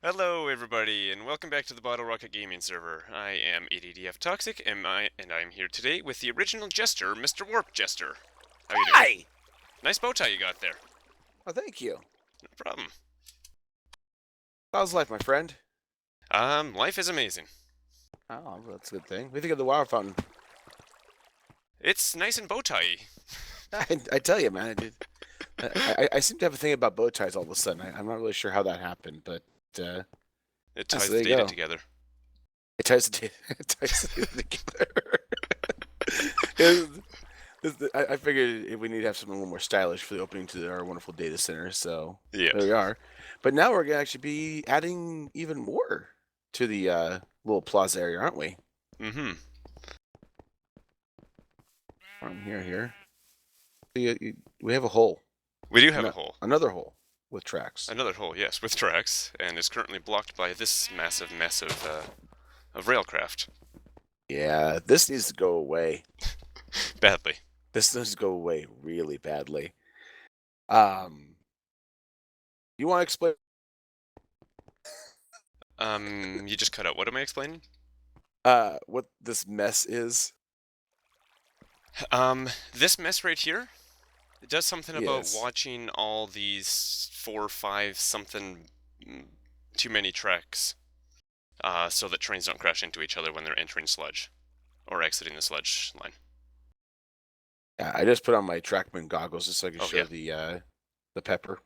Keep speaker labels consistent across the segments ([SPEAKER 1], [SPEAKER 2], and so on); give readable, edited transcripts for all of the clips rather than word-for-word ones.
[SPEAKER 1] Hello, everybody, and welcome back to the Bottle Rocket Gaming server. I am ADDF Toxic, and I'm here today with the original Jester, Mr. Warp Jester. How you doing?
[SPEAKER 2] Hi!
[SPEAKER 1] Nice bow tie you got there.
[SPEAKER 2] Oh, thank you.
[SPEAKER 1] No problem.
[SPEAKER 2] How's life, my friend?
[SPEAKER 1] Life is amazing.
[SPEAKER 2] Oh, well, that's a good thing. What do you think of the water fountain?
[SPEAKER 1] It's nice and bow tie.
[SPEAKER 2] I tell you, man, I seem to have a thing about bow ties all of a sudden. I'm not really sure how that happened, but uh,
[SPEAKER 1] It
[SPEAKER 2] yeah, so
[SPEAKER 1] ties
[SPEAKER 2] there
[SPEAKER 1] the
[SPEAKER 2] you
[SPEAKER 1] data
[SPEAKER 2] go.
[SPEAKER 1] together.
[SPEAKER 2] It ties it ties it together. It I figured we need to have something a little more stylish for the opening to our wonderful data center, so
[SPEAKER 1] Yeah.
[SPEAKER 2] there we are. But now we're gonna actually be adding even more to the little plaza area, aren't we?
[SPEAKER 1] Mm-hmm.
[SPEAKER 2] From here. We have a hole.
[SPEAKER 1] We do have a hole.
[SPEAKER 2] Another hole with tracks.
[SPEAKER 1] Another hole, yes, with tracks, and is currently blocked by this massive mess of railcraft.
[SPEAKER 2] Yeah, this needs to go away.
[SPEAKER 1] Badly.
[SPEAKER 2] This needs to go away really badly. Um, you want to explain
[SPEAKER 1] You just cut out. What am I explaining?
[SPEAKER 2] what this mess is?
[SPEAKER 1] This mess right here, it does something about
[SPEAKER 2] Yes.
[SPEAKER 1] watching all these 4, 5 something too many tracks, so that trains don't crash into each other when they're entering sludge or exiting the sludge line.
[SPEAKER 2] Yeah, I just put on my Trackman goggles just so I can
[SPEAKER 1] Oh
[SPEAKER 2] show
[SPEAKER 1] yeah,
[SPEAKER 2] the pepper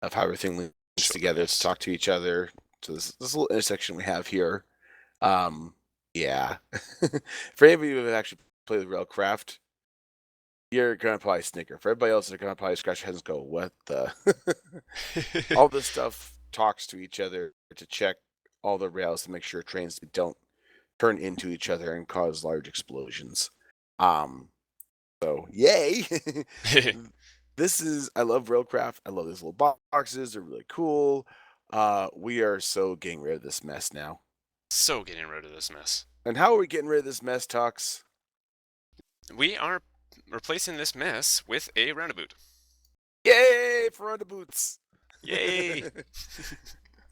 [SPEAKER 2] of how everything links
[SPEAKER 1] show the
[SPEAKER 2] together to
[SPEAKER 1] mess.
[SPEAKER 2] talk to each other. So this little intersection we have here. Um, yeah. For any of you who have actually played with Railcraft, you're gonna probably snicker. For everybody else, they're gonna probably scratch their heads and go, "What the?" All this stuff talks to each other to check all the rails to make sure trains don't turn into each other and cause large explosions. Um, so yay! This is I love Railcraft. I love these little boxes. They're really cool. We are so getting rid of this mess now.
[SPEAKER 1] So getting rid of this mess.
[SPEAKER 2] And how are we getting rid of this mess, Tux?
[SPEAKER 1] We are replacing this mess with a roundabout.
[SPEAKER 2] Yay for Under Boots!
[SPEAKER 1] Yay!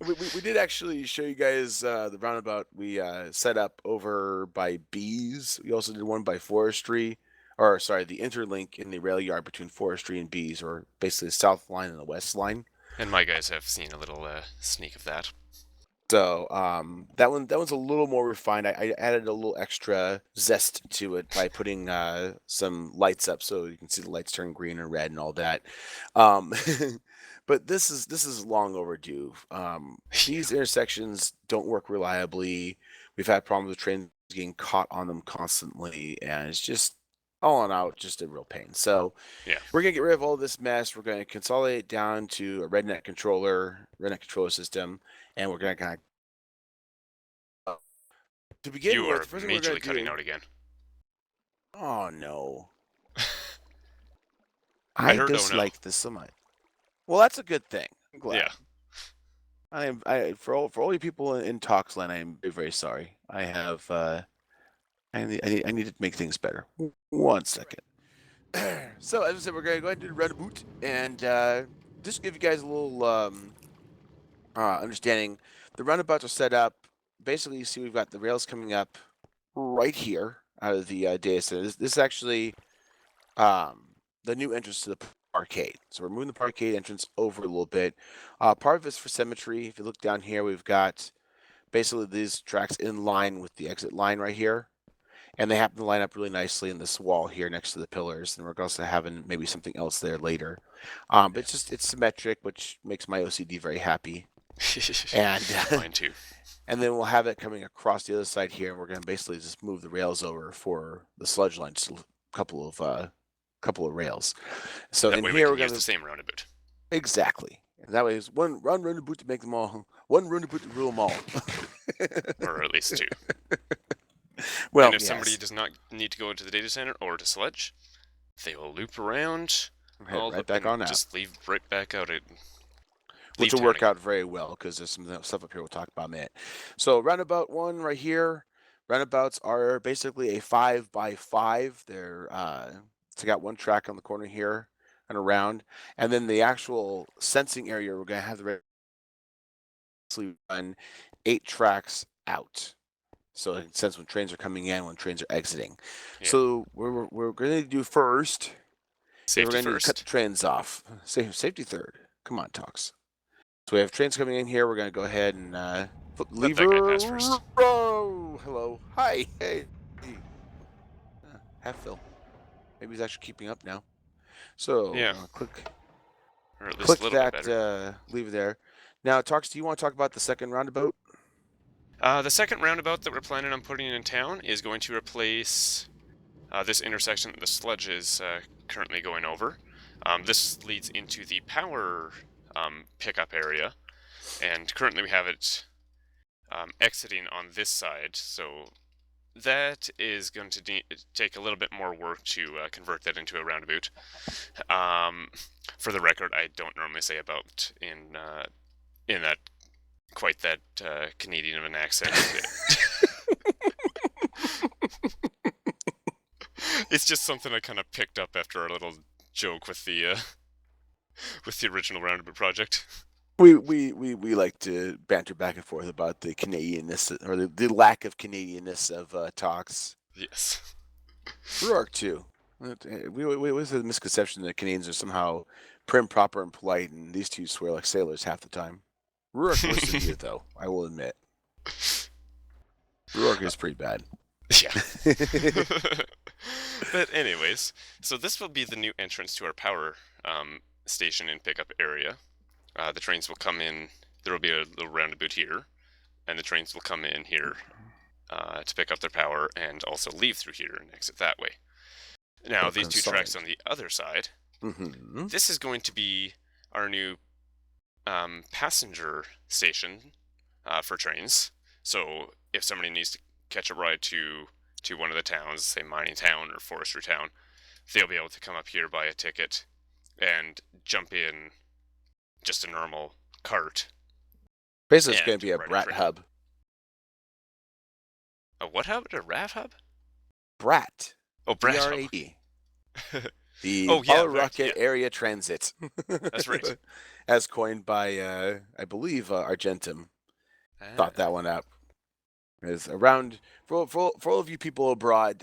[SPEAKER 2] We did actually show you guys the roundabout we set up over by Bees. We also did one by Forestry, or sorry, the interlink in the rail yard between Forestry and Bees, or basically the south line and the west line.
[SPEAKER 1] And my guys have seen a little sneak of that.
[SPEAKER 2] So that one's a little more refined. I added a little extra zest to it by putting some lights up so you can see the lights turn green and red and all that. Um, but this is long overdue.
[SPEAKER 1] Yeah.
[SPEAKER 2] These intersections don't work reliably. We've had problems with trains getting caught on them constantly, and it's just all in out just a real pain. So
[SPEAKER 1] Yeah.
[SPEAKER 2] we're gonna get rid of all this mess. We're gonna consolidate down to a rednet controller system, and we're gonna kind of to begin
[SPEAKER 1] You
[SPEAKER 2] with.
[SPEAKER 1] are
[SPEAKER 2] The first thing we're gonna
[SPEAKER 1] majorly cutting
[SPEAKER 2] do.
[SPEAKER 1] out again.
[SPEAKER 2] Oh no,
[SPEAKER 1] I
[SPEAKER 2] I
[SPEAKER 1] heard oh no.
[SPEAKER 2] dislike this so much. Well, that's a good thing. I'm glad.
[SPEAKER 1] Yeah.
[SPEAKER 2] For all you people in Talksland, I am very very sorry. I have I need to make things better. One second. So as I said, we're gonna go ahead and do the run boot and just give you guys a little understanding. The roundabouts are set up. Basically, you see we've got the rails coming up right here out of the data center. This is actually the new entrance to the parkade. So we're moving the parkade entrance over a little bit. Part of it's for symmetry. If you look down here, we've got basically these tracks in line with the exit line right here. And they happen to line up really nicely in this wall here next to the pillars. And we're also having maybe something else there later. But it's symmetric, which makes my OCD very happy. And
[SPEAKER 1] Mine too.
[SPEAKER 2] and then we'll have it coming across the other side here, and we're going to basically just move the rails over for the sludge line, just a couple of rails. So
[SPEAKER 1] That
[SPEAKER 2] in
[SPEAKER 1] way we
[SPEAKER 2] here
[SPEAKER 1] can
[SPEAKER 2] we're
[SPEAKER 1] use
[SPEAKER 2] going
[SPEAKER 1] the
[SPEAKER 2] to
[SPEAKER 1] same roundabout.
[SPEAKER 2] exactly. And that way it's one run to boot to make them all, one run to boot to rule them all.
[SPEAKER 1] Or at least two. And
[SPEAKER 2] Well,
[SPEAKER 1] if somebody
[SPEAKER 2] yes.
[SPEAKER 1] does not need to go into the data center or to sludge, they will loop around
[SPEAKER 2] Head
[SPEAKER 1] all
[SPEAKER 2] right
[SPEAKER 1] up
[SPEAKER 2] back
[SPEAKER 1] and
[SPEAKER 2] on out,
[SPEAKER 1] just leave right back out and
[SPEAKER 2] which
[SPEAKER 1] leave
[SPEAKER 2] will
[SPEAKER 1] town
[SPEAKER 2] work
[SPEAKER 1] again.
[SPEAKER 2] out very well because there's some stuff up here we'll talk about in a minute. So roundabout one right here. Roundabouts are basically a 5x5. They're it's got one track on the corner here and around, and then the actual sensing area we're gonna have the run 8 tracks out. So it says when trains are coming in, when trains are exiting.
[SPEAKER 1] Yeah.
[SPEAKER 2] So we're going to do first is we're
[SPEAKER 1] Safety
[SPEAKER 2] going to need to cut the
[SPEAKER 1] first.
[SPEAKER 2] trains off. Safety third. Come on, Talks. So we have trains coming in here. We're going to go ahead and
[SPEAKER 1] Let that guy pass
[SPEAKER 2] lever
[SPEAKER 1] first.
[SPEAKER 2] row. Hello. Hi. Hey. Half fill. Maybe he's actually keeping up now. So
[SPEAKER 1] Yeah,
[SPEAKER 2] click
[SPEAKER 1] or at least a
[SPEAKER 2] click
[SPEAKER 1] little bit
[SPEAKER 2] that
[SPEAKER 1] better.
[SPEAKER 2] lever there. Now, Talks, do you want to talk about the second roundabout?
[SPEAKER 1] The second roundabout that we're planning on putting in town is going to replace this intersection that the sludge is currently going over. This leads into the power pickup area, and currently we have it exiting on this side, so that is going to take a little bit more work to convert that into a roundabout. Um, for the record, I don't normally say about in that quite that Canadian of an accent. It's just something I kind of picked up after our little joke with the original roundabout project.
[SPEAKER 2] We like to banter back and forth about the Canadianness or the lack of Canadianness of Talks.
[SPEAKER 1] Yes.
[SPEAKER 2] Rourke too. We always have the misconception that Canadians are somehow prim, proper, and polite, and these two swear like sailors half the time. Rourke worse than you, though. I will admit. Rourke is pretty bad.
[SPEAKER 1] Yeah. But anyways, so this will be the new entrance to our power station and pickup area. The trains will come in. There will be a little roundabout here, and the trains will come in here to pick up their power and also leave through here and exit that way. Now, these two tracks on the other side,
[SPEAKER 2] Mm-hmm.
[SPEAKER 1] this is going to be our new passenger station for trains. So if somebody needs to catch a ride to one of the towns, say mining town or forestry town, they'll be able to come up here, buy a ticket, and jump in just a normal cart
[SPEAKER 2] Basically, it's going
[SPEAKER 1] and
[SPEAKER 2] to be a
[SPEAKER 1] ride a
[SPEAKER 2] brat
[SPEAKER 1] train.
[SPEAKER 2] hub.
[SPEAKER 1] A what hub? A RAV hub?
[SPEAKER 2] Brat.
[SPEAKER 1] Oh, Brat hub.
[SPEAKER 2] BRAT. The
[SPEAKER 1] Oh yeah,
[SPEAKER 2] Bottle
[SPEAKER 1] right. Yeah,
[SPEAKER 2] Rocket Area Transit.
[SPEAKER 1] that's right.
[SPEAKER 2] As coined by, I believe, Argentum. Thought
[SPEAKER 1] Ah,
[SPEAKER 2] that one up. Is around for all of you people abroad.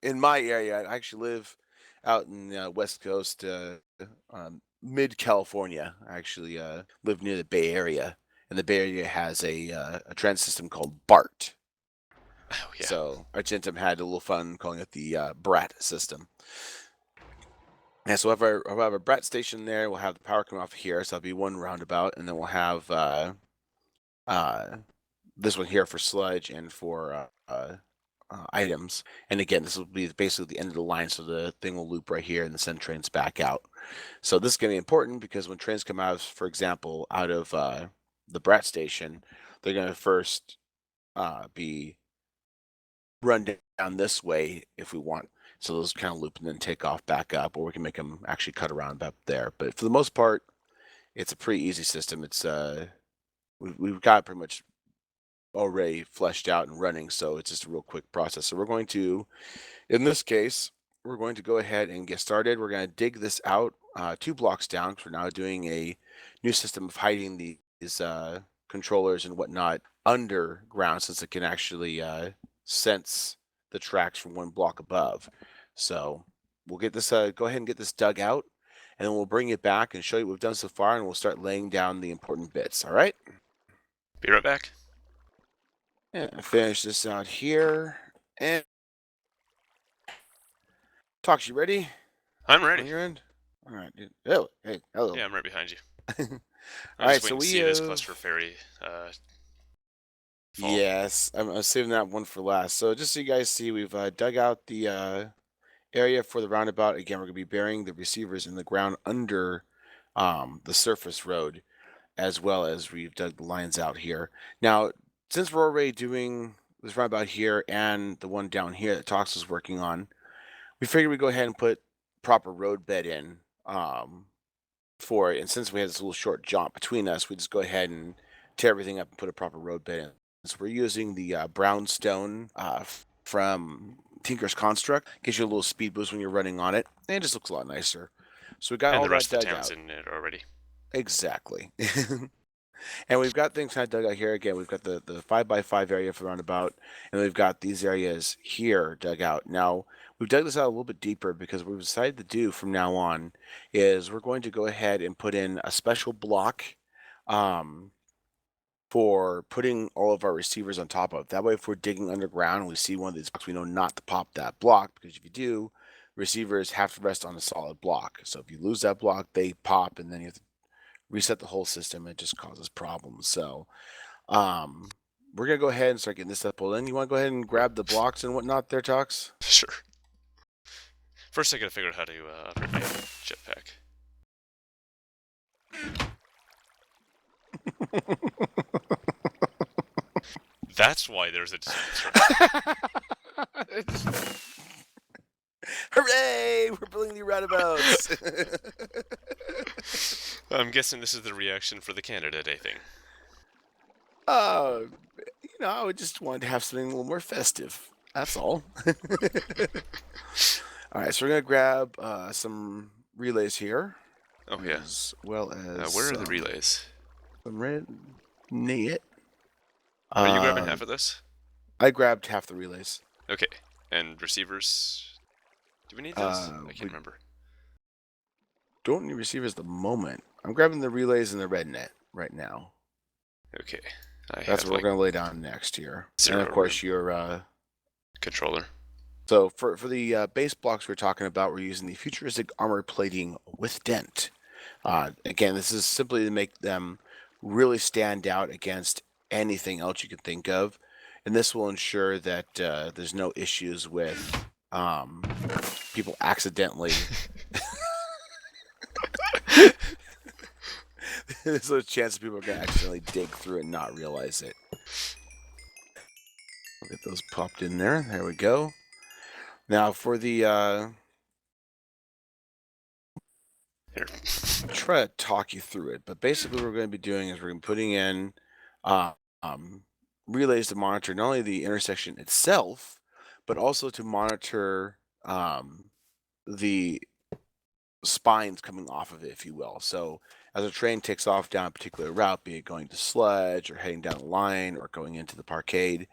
[SPEAKER 2] In my area, I actually live out in West Coast, mid California. I actually live near the Bay Area, and the Bay Area has a transit system called BART.
[SPEAKER 1] oh yeah.
[SPEAKER 2] So Argentum had a little fun calling it the BRAT system. And so we'll have a BRAT station there. We'll have the power come off here, so that'll be one roundabout, and then we'll have uh, this one here for sludge and for items. And again, this will be basically the end of the line, so the thing will loop right here and then send trains back out. So this is going to be important because when trains come out, for example, out of the Brat station, they're going to first be run down this way if we want. So those kind of loop and then take off back up, or we can make them actually cut around up there. But for the most part, it's a pretty easy system. It's we've got pretty much already fleshed out and running, so it's just a real quick process. So we're going to, in this case, we're going to go ahead and get started. We're going to dig this out 2 blocks down because we're now doing a new system of hiding these controllers and whatnot underground, since it can actually sense the tracks from 1 block above. So we'll get this, go ahead and get this dug out, and then we'll bring it back and show you what we've done so far, and we'll start laying down the important bits. All right?
[SPEAKER 1] Be right back.
[SPEAKER 2] Yeah, finish this out here. And Talks, you ready
[SPEAKER 1] I'm
[SPEAKER 2] on
[SPEAKER 1] ready.
[SPEAKER 2] your end? All right, dude. Oh, hey, hello.
[SPEAKER 1] Yeah, I'm right behind you.
[SPEAKER 2] All
[SPEAKER 1] I'm
[SPEAKER 2] right,
[SPEAKER 1] just
[SPEAKER 2] so
[SPEAKER 1] waiting to
[SPEAKER 2] we
[SPEAKER 1] see this
[SPEAKER 2] have.
[SPEAKER 1] cluster fairy fall.
[SPEAKER 2] Yes, I'm saving that one for last. So just so you guys see, we've dug out the area for the roundabout. Again, we're going to be burying the receivers in the ground under the surface road, as well as we've dug the lines out here. Now, since we're already doing this roundabout here and the one down here that Tox is working on, we figured we'd go ahead and put proper road bed in for it. And since we had this little short jaunt between us, we just go ahead and tear everything up and put a proper road bed in. So we're using the brownstone from Tinker's Construct. Gives you a little speed boost when you're running on it, and it just looks a lot nicer. So we got
[SPEAKER 1] And
[SPEAKER 2] all
[SPEAKER 1] the
[SPEAKER 2] that
[SPEAKER 1] rest of the
[SPEAKER 2] dug
[SPEAKER 1] town's
[SPEAKER 2] out.
[SPEAKER 1] in it already.
[SPEAKER 2] Exactly. And we've got things kind of dug out here again. We've got the 5x5 area for the roundabout, and we've got these areas here dug out. Now, we've dug this out a little bit deeper because what we've decided to do from now on is we're going to go ahead and put in a special block um, for putting all of our receivers on top of. That way, if we're digging underground and we see one of these blocks, we know not to pop that block, because if you do, receivers have to rest on a solid block. So if you lose that block, they pop, and then you have to reset the whole system. It just causes problems. So um, we're gonna go ahead and start getting this stuff pulled in. You want to go ahead and grab the blocks and whatnot there, Tox?
[SPEAKER 1] Sure. First, I gotta figure out how to operate my jetpack. That's why there's a distance, right?
[SPEAKER 2] Hooray! We're building new roundabouts.
[SPEAKER 1] I'm guessing this is the reaction for the Canada Day thing.
[SPEAKER 2] Oh, I would just want to have something a little more festive. That's all. All right, so we're gonna grab some relays here.
[SPEAKER 1] Oh yeah.
[SPEAKER 2] As well as
[SPEAKER 1] Where are the relays?
[SPEAKER 2] some red net.
[SPEAKER 1] Are you grabbing half of this?
[SPEAKER 2] I grabbed half the relays.
[SPEAKER 1] Okay. And receivers? Do we need those? I can't remember.
[SPEAKER 2] Don't need receivers at the moment. I'm grabbing the relays and the red net right now.
[SPEAKER 1] Okay.
[SPEAKER 2] That's what we're going to lay down next here. And of course, your
[SPEAKER 1] controller.
[SPEAKER 2] So for the base blocks we're talking about, we're using the futuristic armor plating with dent. Again, this is simply to make them really stand out against anything else you can think of, and this will ensure that there's no issues with people accidentally. There's a chance people are going to accidentally dig through it and not realize it. We'll get those popped in there. There we go. Now for the
[SPEAKER 1] Here.
[SPEAKER 2] try to talk you through it, but basically what we're going to be doing is we're going to be putting in relays to monitor not only the intersection itself, but also to monitor the spines coming off of it, if you will. So as a train takes off down a particular route, be it going to Sludge or heading down the line or going into the parkade,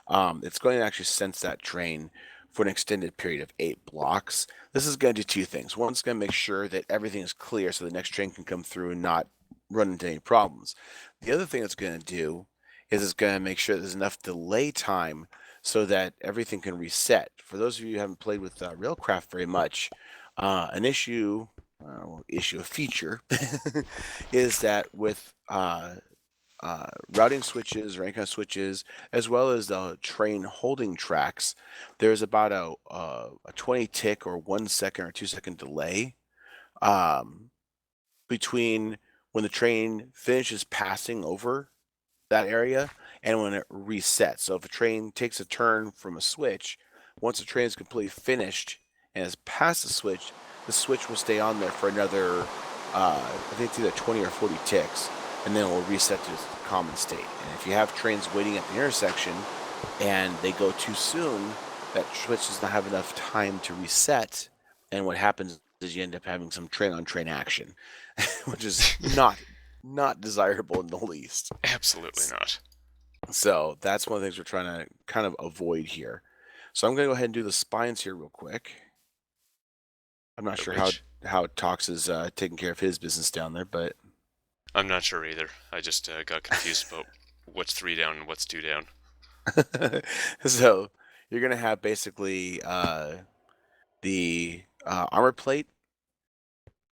[SPEAKER 2] it's going to actually sense that train for an extended period of 8 blocks. This is going to do 2 things. One, it's going to make sure that everything is clear so the next train can come through and not run into any problems. The other thing it's going to do is it's going to make sure there's enough delay time so that everything can reset. For those of you who haven't played with Railcraft very much, an issue, a feature, is that with routing switches or any kind of switches, as well as the train holding tracks, there's about a 20 tick or 1 second or 2 second delay between when the train finishes passing over that area and when it resets. So if a train takes a turn from a switch, once the train is completely finished and has passed the switch will stay on there for another, I think it's either 20 or 40 ticks, and then it will reset to its common state. And if you have trains waiting at the intersection and they go too soon, that switch does not have enough time to reset, and what happens is you end up having some train-on-train action, which is not desirable in the least.
[SPEAKER 1] Absolutely not.
[SPEAKER 2] So that's one of the things we're trying to kind of avoid here. So I'm going to go ahead and do the spines here real quick. I'm not sure how Tox is taking care of his business down there, but
[SPEAKER 1] I'm not sure either. I just got confused about what's 3 down and what's 2 down.
[SPEAKER 2] So you're going to have basically the armor plate,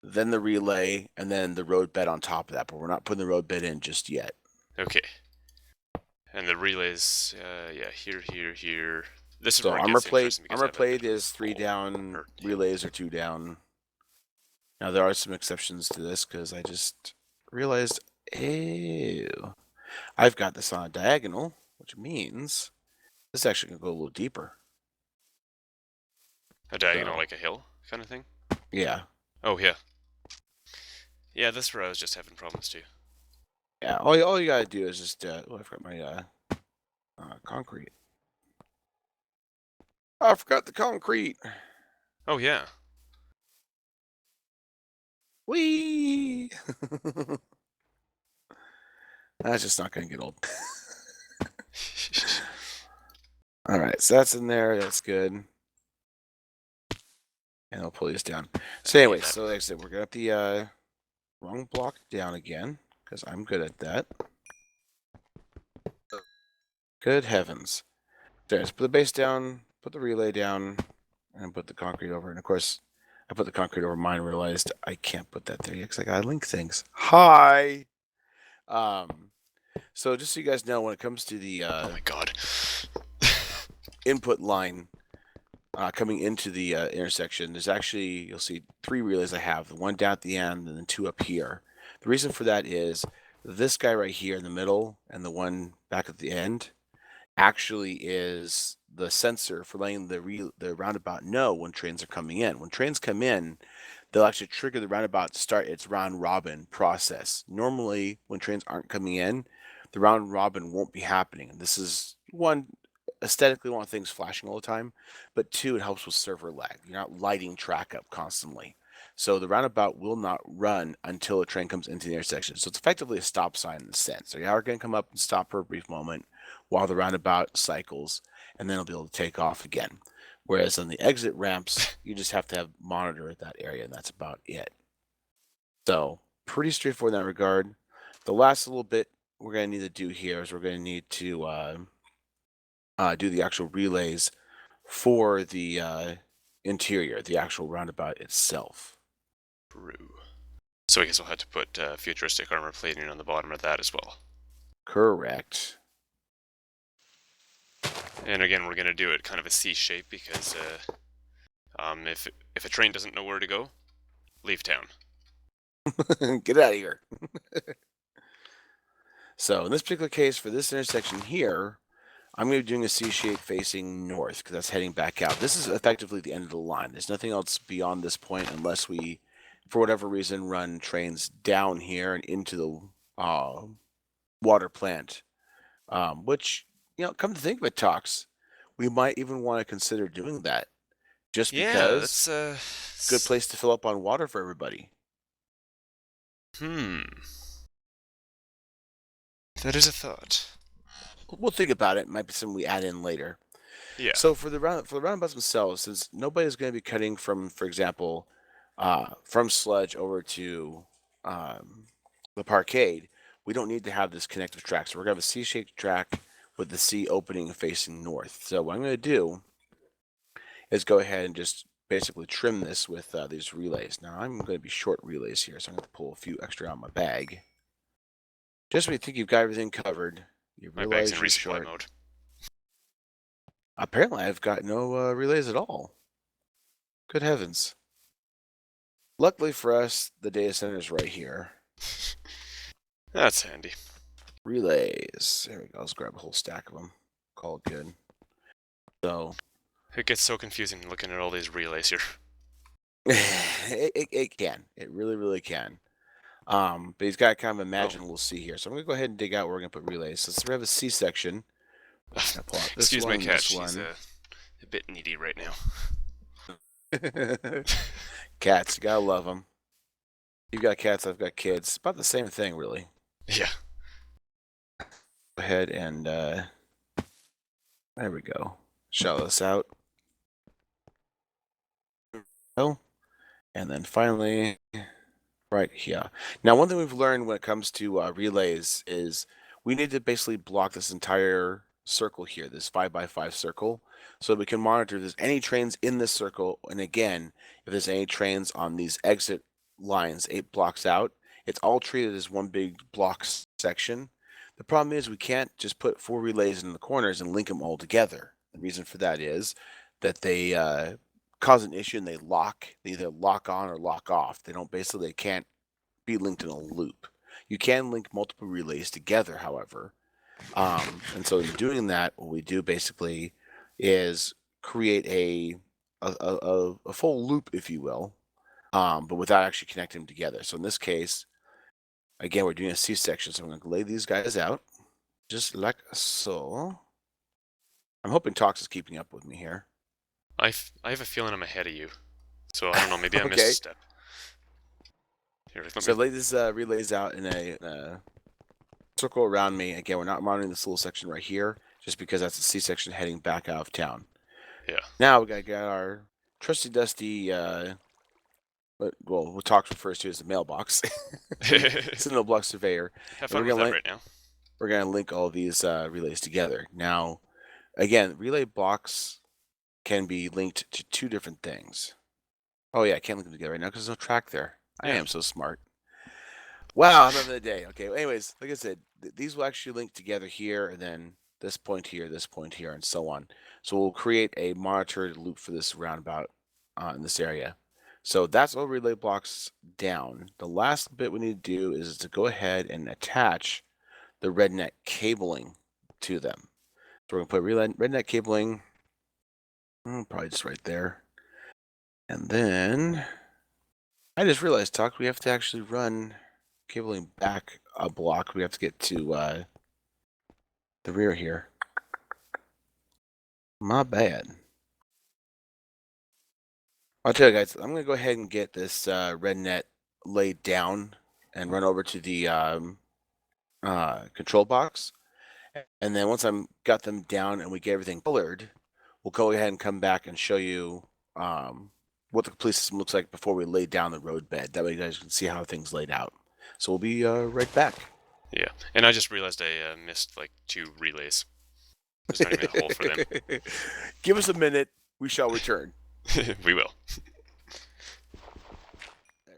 [SPEAKER 2] then the relay, and then the road bed on top of that, but we're not putting the road bed in just yet.
[SPEAKER 1] Okay. And the relays, yeah, here. This is
[SPEAKER 2] So
[SPEAKER 1] where
[SPEAKER 2] armor plate is 3 down, relays are 2 down. Now there are some exceptions to this because I just realized, ew, I've got this on a diagonal, which means this actually can go a little deeper.
[SPEAKER 1] A diagonal, like a hill kind of thing?
[SPEAKER 2] Yeah.
[SPEAKER 1] Oh, yeah. Yeah, that's where I was just having problems too.
[SPEAKER 2] Yeah, all you gotta do is just, oh, I forgot my concrete. Oh, I forgot the concrete.
[SPEAKER 1] Oh, yeah.
[SPEAKER 2] Whee! That's just not going to get old. All right, so that's in there. That's good. And I'll pull these down. So anyway, so like I said, we're going to have the wrong block down again, because I'm good at that. Good heavens. So let's put the base down, put the relay down, and put the concrete over. And of course, I put the concrete over mine and realized I can't put that there yet because I gotta link things. Hi! So just so you guys know, when it comes to the
[SPEAKER 1] Oh my god.
[SPEAKER 2] input line coming into the intersection, there's actually, you'll see 3 relays I have, the one down at the end and then 2 up here. The reason for that is this guy right here in the middle and the one back at the end actually is the sensor for letting the roundabout know when trains are coming in. When trains come in, they'll actually trigger the roundabout to start its round robin process. Normally, when trains aren't coming in, the round robin won't be happening. And this is one, aesthetically, want things flashing all the time, but 2, it helps with server lag. You're not lighting track up constantly. So the roundabout will not run until a train comes into the intersection. So it's effectively a stop sign in a sense. So you are going to come up and stop for a brief moment while the roundabout cycles, and then it'll be able to take off again. Whereas on the exit ramps, you just have to have monitor at that area, and that's about it. So pretty straightforward in that regard. The last little bit we're going to need to do here is we're going to need to do the actual relays for the interior, the actual roundabout itself.
[SPEAKER 1] True. So I guess we'll have to put futuristic armor plating on the bottom of that as well.
[SPEAKER 2] Correct.
[SPEAKER 1] And again, we're going to do it kind of a C shape because if a train doesn't know where to go, leave town.
[SPEAKER 2] Get out of here. So in this particular case, for this intersection here, I'm going to be doing a C shape facing north because that's heading back out. This is effectively the end of the line. There's nothing else beyond this point unless we, for whatever reason, run trains down here and into the water plant. Which, come to think of it, Talks, we might even want to consider doing that just
[SPEAKER 1] Yeah,
[SPEAKER 2] because
[SPEAKER 1] that's
[SPEAKER 2] good place to fill up on water for everybody.
[SPEAKER 1] That is a thought.
[SPEAKER 2] We'll think about it. It might be something we add in later.
[SPEAKER 1] Yeah.
[SPEAKER 2] So for the roundabouts themselves, since nobody's going to be cutting from, for example, from Sludge over to the Parkade, we don't need to have this connective track. So we're going to have a C-shaped track with the C opening facing north. So what I'm going to do is go ahead and just basically trim this with these relays. Now I'm going to be short relays here, so I'm going to pull a few extra out of my bag. Just when you think you've got everything covered, you
[SPEAKER 1] My bag's
[SPEAKER 2] realize
[SPEAKER 1] in
[SPEAKER 2] you're
[SPEAKER 1] resupply
[SPEAKER 2] short.
[SPEAKER 1] mode.
[SPEAKER 2] Apparently, I've got no relays at all. Good heavens. Luckily for us, the data center is right here.
[SPEAKER 1] That's handy.
[SPEAKER 2] Relays. There we go. Let's grab a whole stack of them. Call it good. So,
[SPEAKER 1] It gets so confusing looking at all these relays here.
[SPEAKER 2] it can. It really, really can. But he's got to kind of imagine we'll see here. So I'm going to go ahead and dig out where we're going to put relays. So let's have a C section. Pull out this
[SPEAKER 1] Excuse
[SPEAKER 2] one,
[SPEAKER 1] my cat.
[SPEAKER 2] this
[SPEAKER 1] She's
[SPEAKER 2] one.
[SPEAKER 1] a bit needy right now.
[SPEAKER 2] Cats, you gotta love them. You've got cats, I've got kids. About the same thing, really.
[SPEAKER 1] Yeah.
[SPEAKER 2] Go ahead and there we go. Shout this out. Oh, and then finally, right here. Now, one thing we've learned when it comes to relays is we need to basically block this entire circle here, this 5x5 circle, so we can monitor if there's any trains in this circle. And again, if there's any trains on these exit lines 8 blocks out, it's all treated as one big block section. The problem is we can't just put 4 relays in the corners and link them all together. The reason for that is that they cause an issue and they lock. They either lock on or lock off. They can't be linked in a loop. You can link multiple relays together, however. And so in doing that, what we do basically is create a full loop, if you will, but without actually connecting them together. So in this case, again, we're doing a C-section, so I'm going to lay these guys out just like so. I'm hoping Tox is keeping up with me here.
[SPEAKER 1] I have a feeling I'm ahead of you. So I don't know, maybe I missed
[SPEAKER 2] Okay.
[SPEAKER 1] a step. Here,
[SPEAKER 2] So lay these relays out in a circle around me. Again, we're not monitoring this little section right here, just because that's the C section heading back out of town.
[SPEAKER 1] Yeah.
[SPEAKER 2] Now we got our trusty dusty, what Talks refers to as the mailbox, signal block surveyor.
[SPEAKER 1] Have
[SPEAKER 2] And
[SPEAKER 1] fun with that right now.
[SPEAKER 2] we're gonna link all these relays together. Now, again, relay blocks can be linked to two different things. Oh yeah, I can't link them together right now because there's no track there. I am so smart. Wow, I'm having a day. Okay, well, anyways, like I said, these will actually link together here, and then this point here, and so on. So we'll create a monitored loop for this roundabout in this area. So that's all relay blocks down. The last bit we need to do is to go ahead and attach the rednet cabling to them. So we're gonna put rednet cabling, probably just right there. And then I just realized, Talk, we have to actually run cabling back a block. We have to get to the rear here. My bad. I'll tell you guys, I'm going to go ahead and get this rednet laid down and run over to the control box. And then once I'm got them down and we get everything colored, we'll go ahead and come back and show you what the complete system looks like before we lay down the road bed. That way you guys can see how things laid out. So we'll be right back.
[SPEAKER 1] Yeah, and I just realized I missed like 2 relays. There's not even a hole for them.
[SPEAKER 2] Give us a minute. We shall return.
[SPEAKER 1] We will.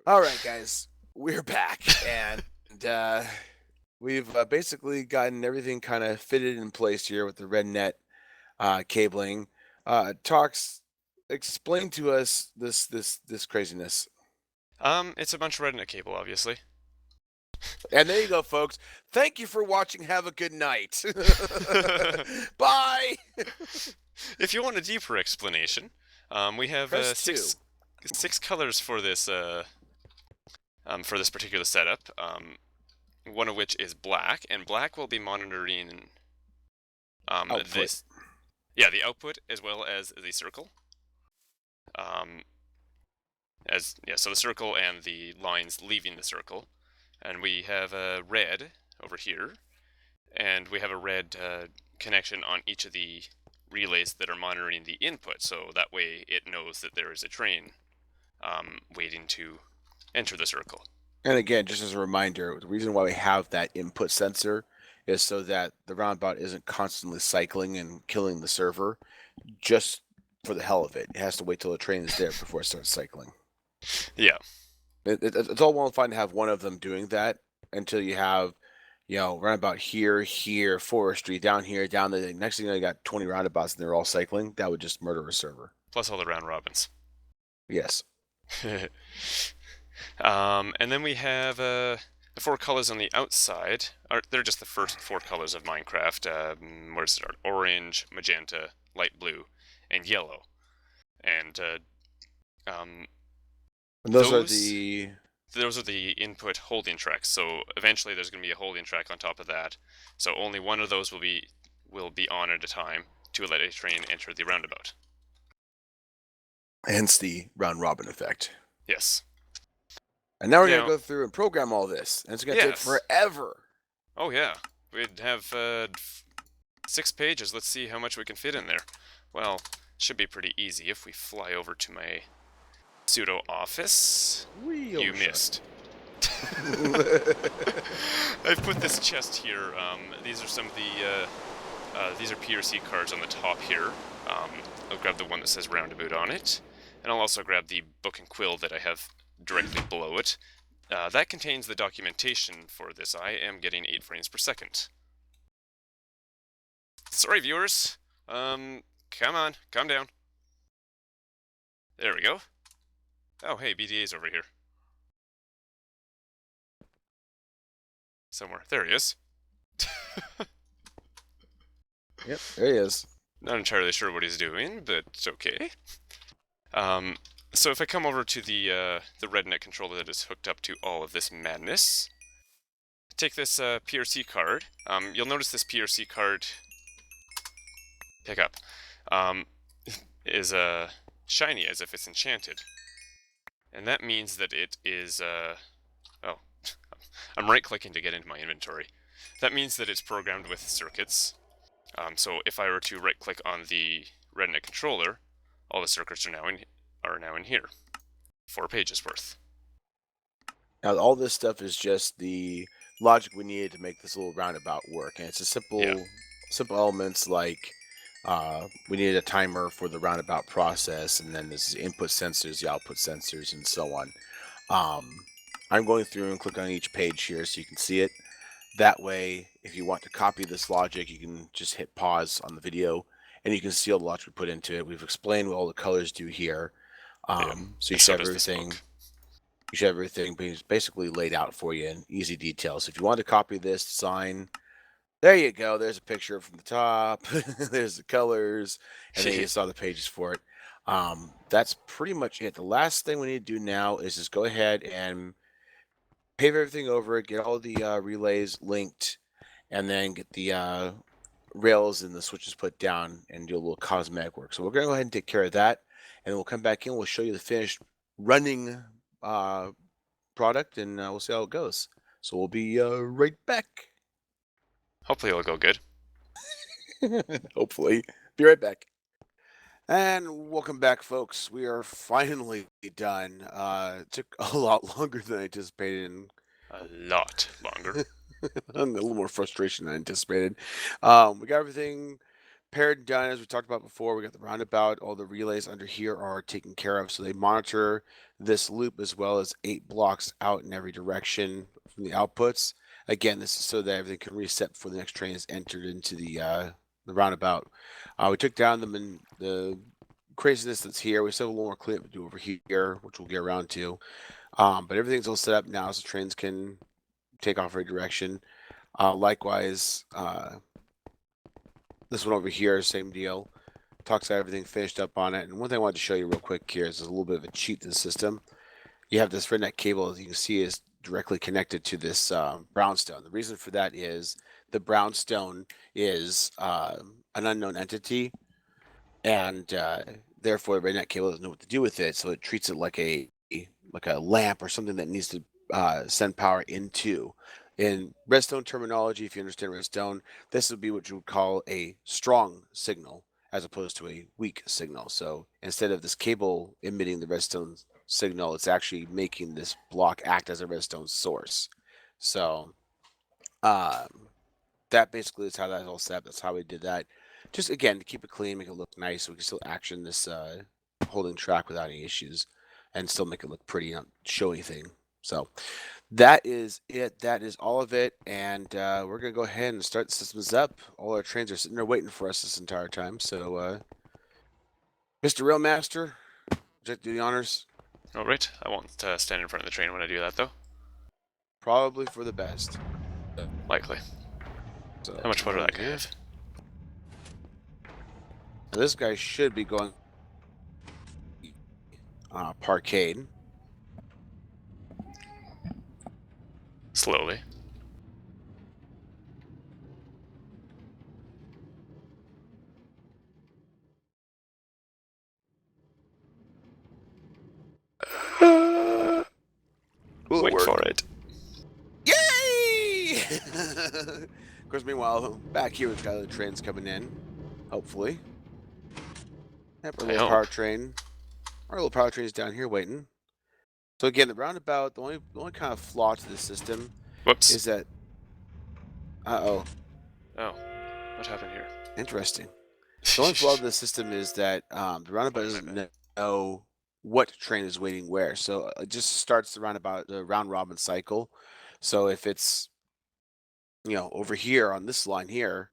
[SPEAKER 2] All right, guys. We're back. And we've basically gotten everything kind of fitted in place here with the rednet cabling. Talks, explain to us this craziness.
[SPEAKER 1] It's a bunch of rednet cable, obviously.
[SPEAKER 2] And there you go, folks. Thank you for watching. Have a good night. Bye.
[SPEAKER 1] If you want a deeper explanation, we have six colors for this particular setup. One of which is black, and black will be monitoring this. Yeah, the output as well as the circle. So the circle and the lines leaving the circle. And we have a red over here, and we have a red connection on each of the relays that are monitoring the input, so that way it knows that there is a train waiting to enter the circle.
[SPEAKER 2] And again, just as a reminder, the reason why we have that input sensor is so that the roundabout isn't constantly cycling and killing the server just for the hell of it. It has to wait till the train is there before it starts cycling.
[SPEAKER 1] Yeah.
[SPEAKER 2] It's all well and fine to have one of them doing that until you have, roundabout here, forestry, down here, down there. Next thing you know, you got 20 roundabouts and they're all cycling. That would just murder a server.
[SPEAKER 1] Plus all the round robins.
[SPEAKER 2] Yes.
[SPEAKER 1] And then we have the 4 colors on the outside. They're just the first 4 colors of Minecraft. Where does it start? Orange, magenta, light blue, and yellow. And
[SPEAKER 2] those
[SPEAKER 1] are the input holding tracks. So eventually there's going to be a holding track on top of that. So only one of those will be on at a time to let a train enter the roundabout.
[SPEAKER 2] Hence the round robin effect.
[SPEAKER 1] Yes.
[SPEAKER 2] And now we're going to go through and program all this. And it's going to take forever.
[SPEAKER 1] Oh, yeah. We'd have 6 pages. Let's see how much we can fit in there. Well, it should be pretty easy if we fly over to my pseudo office. You missed. I've put this chest here. These are some of the these are PRC cards on the top here. I'll grab the one that says roundabout on it, and I'll also grab the book and quill that I have directly below it. That contains the documentation for this. I am getting 8 frames per second. Sorry, viewers. Come on, calm down. There we go. Oh, hey, BDA's over here. Somewhere. There he is.
[SPEAKER 2] Yep, there he is.
[SPEAKER 1] Not entirely sure what he's doing, but it's okay. So if I come over to the RedNet controller that is hooked up to all of this madness, take this PRC card. You'll notice this PRC card pick up is shiny as if it's enchanted. And that means that it is, oh, I'm right-clicking to get into my inventory. That means that it's programmed with circuits. So if I were to right-click on the Retina controller, all the circuits are now in here. 4 pages worth.
[SPEAKER 2] Now, all this stuff is just the logic we needed to make this little roundabout work, and it's a
[SPEAKER 1] Yeah.
[SPEAKER 2] simple elements like we needed a timer for the roundabout process, and then this is input sensors, the output sensors, and so on. Um, I'm going through and click on each page here so you can see it. That way, if you want to copy this logic, you can just hit pause on the video, and you can see all the logic we put into it. We've explained what all the colors do here.
[SPEAKER 1] Yeah.
[SPEAKER 2] So you
[SPEAKER 1] And
[SPEAKER 2] should
[SPEAKER 1] so
[SPEAKER 2] have
[SPEAKER 1] does this
[SPEAKER 2] everything.
[SPEAKER 1] book.
[SPEAKER 2] You should have everything basically laid out for you in easy details. If you want to copy this design, there you go. There's a picture from the top. There's the colors, and then you saw the pages for it. That's pretty much it. The last thing we need to do now is just go ahead and pave everything over, get all the relays linked, and then get the rails and the switches put down and do a little cosmetic work. So we're going to go ahead and take care of that, and then we'll come back in. We'll show you the finished running product, and we'll see how it goes. So we'll be right back.
[SPEAKER 1] Hopefully it'll go good.
[SPEAKER 2] Hopefully. Be right back. And welcome back, folks. We are finally done. It took a lot longer than I anticipated, and
[SPEAKER 1] A lot longer.
[SPEAKER 2] a little more frustration than I anticipated. We got everything paired and done, as we talked about before. We got the roundabout. All the relays under here are taken care of, so they monitor this loop as well as 8 blocks out in every direction from the outputs. Again, this is so that everything can reset before the next train is entered into the roundabout. We took down the craziness that's here. We still have a little more cleanup to do over here, which we'll get around to. But everything's all set up now, so trains can take off every direction. Likewise, this one over here, same deal. Talks about everything finished up on it. And one thing I wanted to show you real quick here is a little bit of a cheat to the system. You have this redneck cable, as you can see, is directly connected to this brownstone. The reason for that is the brownstone is an unknown entity, and therefore the redneck cable doesn't know what to do with it, so it treats it like a lamp or something that needs to send power into. In redstone terminology, if you understand redstone, this would be what you would call a strong signal as opposed to a weak signal. So instead of this cable emitting the redstone signal, it's actually making this block act as a redstone source. So that basically is how that's all set up. That's how we did that. Just again to keep it clean, make it look nice, so we can still action this holding track without any issues, and still make it look pretty, not show anything. So that is it. That is all of it, and we're gonna go ahead and start the systems up. All our trains are sitting there waiting for us this entire time. So, Mr. Railmaster, would you like to do the honors?
[SPEAKER 1] Alright, I won't stand in front of the train when I do that, though.
[SPEAKER 2] Probably for the best.
[SPEAKER 1] Likely.
[SPEAKER 2] So,
[SPEAKER 1] How much water that guy
[SPEAKER 2] here.
[SPEAKER 1] have?
[SPEAKER 2] Now, this guy should be going parkade.
[SPEAKER 1] Slowly.
[SPEAKER 2] Will it
[SPEAKER 1] Wait
[SPEAKER 2] work?
[SPEAKER 1] for it.
[SPEAKER 2] Yay! Of course, meanwhile, back here we've got other trains coming in. Hopefully. Yep, our
[SPEAKER 1] I
[SPEAKER 2] little
[SPEAKER 1] hope.
[SPEAKER 2] power train. Our little power train is down here waiting. So again, the roundabout, the only kind of flaw to the system
[SPEAKER 1] Whoops.
[SPEAKER 2] is that. Oh,
[SPEAKER 1] Oh. What happened here?
[SPEAKER 2] interesting. The only flaw to the system is that the roundabout doesn't know what train is waiting where. So it just starts the roundabout, the round robin cycle. So if it's over here on this line here,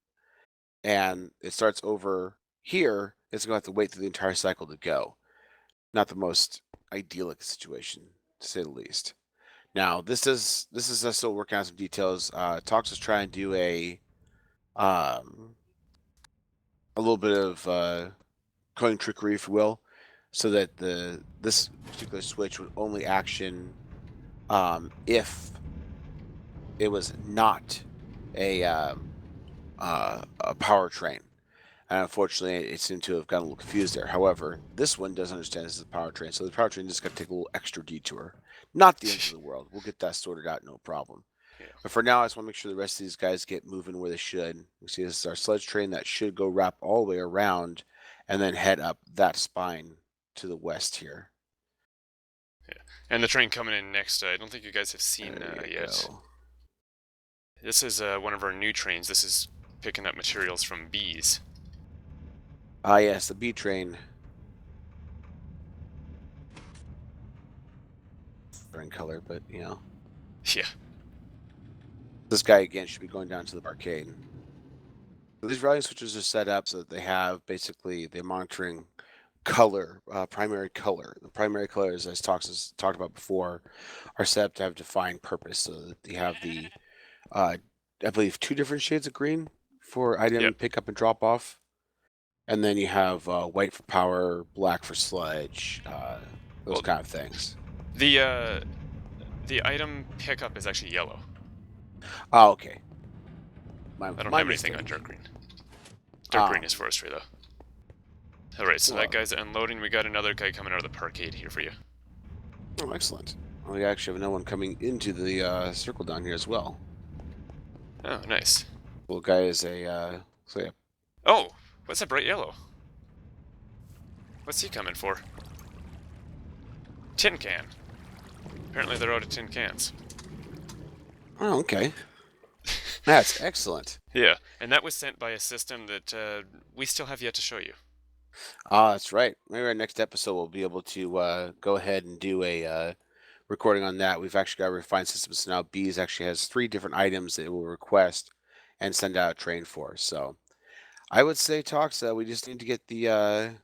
[SPEAKER 2] and it starts over here, it's gonna have to wait through the entire cycle to go. Not the most idyllic situation, to say the least. Now, this is us still working on some details. Talks is trying to do a little bit of coding trickery, if you will, so that this particular switch would only action if it was not a power train. And unfortunately, it seemed to have gotten a little confused there. However, this one does understand this is a powertrain, so the powertrain just got to take a little extra detour. Not the end of the world. We'll get that sorted out, no problem. But for now, I just want to make sure the rest of these guys get moving where they should. You see, this is our sledge train that should go wrap all the way around and then head up that spine to the west here.
[SPEAKER 1] Yeah. And the train coming in next, I don't think you guys have seen
[SPEAKER 2] There you
[SPEAKER 1] yet.
[SPEAKER 2] go.
[SPEAKER 1] This is one of our new trains. This is picking up materials from bees.
[SPEAKER 2] Ah, yes, the B train. In color, but you know.
[SPEAKER 1] Yeah.
[SPEAKER 2] This guy again should be going down to the arcade. So these routing switches are set up so that they have basically the monitoring color, primary color. The primary colors, as talked about before, are set up to have defined purpose. So that they have the, I believe, 2 different shades of green for item
[SPEAKER 1] Yep.
[SPEAKER 2] pickup and drop off, and then you have white for power, black for sludge, those
[SPEAKER 1] Well,
[SPEAKER 2] kind of things.
[SPEAKER 1] the item pickup is actually yellow.
[SPEAKER 2] Oh, okay.
[SPEAKER 1] I don't
[SPEAKER 2] My
[SPEAKER 1] have anything
[SPEAKER 2] mistake.
[SPEAKER 1] on dark green. Dark green is forestry, though. Alright, so
[SPEAKER 2] well,
[SPEAKER 1] that guy's unloading. We got another guy coming out of the parkade here for you.
[SPEAKER 2] Oh, excellent. Well, we actually have no one coming into the circle down here as well.
[SPEAKER 1] Oh, nice.
[SPEAKER 2] Well, guy is a so yeah.
[SPEAKER 1] Oh, what's that bright yellow? What's he coming for? Tin can. Apparently they're out of tin cans.
[SPEAKER 2] Oh, okay. That's excellent.
[SPEAKER 1] Yeah, and that was sent by a system that we still have yet to show you.
[SPEAKER 2] Ah, that's right. Maybe our next episode we'll be able to go ahead and do a recording on that. We've actually got a refined system, so now Bees actually has 3 different items that it will request and send out a train for. So I would say, Talks, we just need to get the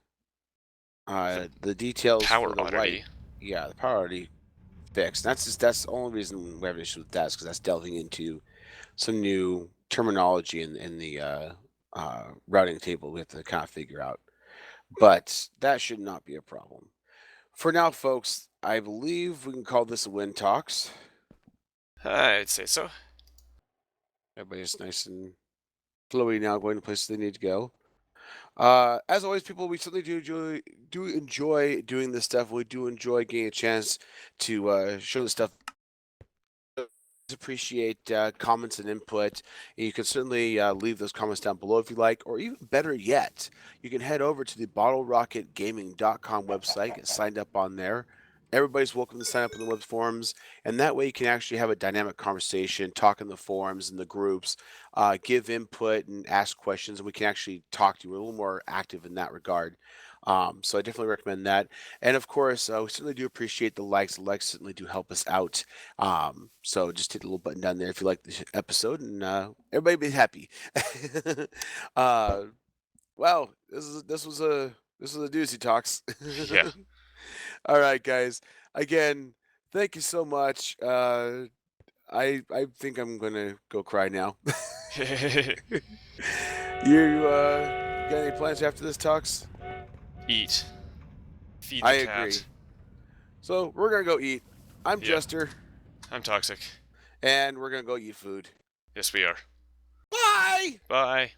[SPEAKER 2] details
[SPEAKER 1] Power
[SPEAKER 2] for the
[SPEAKER 1] oddity.
[SPEAKER 2] the power oddity fixed. That's the only reason we have an issue with that is because that's delving into some new terminology in the routing table we have to kind of figure out. But that should not be a problem. For now, folks, I believe we can call this a win, Talks.
[SPEAKER 1] I'd say so.
[SPEAKER 2] Everybody's nice and flowy now, going to places they need to go. As always, people, we certainly do enjoy doing this stuff. We do enjoy getting a chance to show the stuff. Appreciate comments and input. You can certainly leave those comments down below if you like, or even better yet, you can head over to the bottlerocketgaming.com website, get signed up on there. Everybody's welcome to sign up in the web forums, and that way you can actually have a dynamic conversation, talk in the forums and the groups, give input and ask questions, and we can actually talk to you. We're a little more active in that regard. So I definitely recommend that. And of course, we certainly do appreciate the likes. The likes certainly do help us out. So just hit the little button down there if you like this episode, and everybody be happy. uh, wow, this was a doozy, Talks.
[SPEAKER 1] Yeah.
[SPEAKER 2] All right, guys. Again, thank you so much. I think I'm gonna go cry now. You got any plans after this, Talks?
[SPEAKER 1] Eat. Feed
[SPEAKER 2] I
[SPEAKER 1] the
[SPEAKER 2] agree.
[SPEAKER 1] cat.
[SPEAKER 2] So we're gonna go eat. I'm
[SPEAKER 1] Yeah.
[SPEAKER 2] Jester,
[SPEAKER 1] I'm toxic.
[SPEAKER 2] and we're gonna go eat food.
[SPEAKER 1] Yes, we are.
[SPEAKER 2] Bye.
[SPEAKER 1] Bye.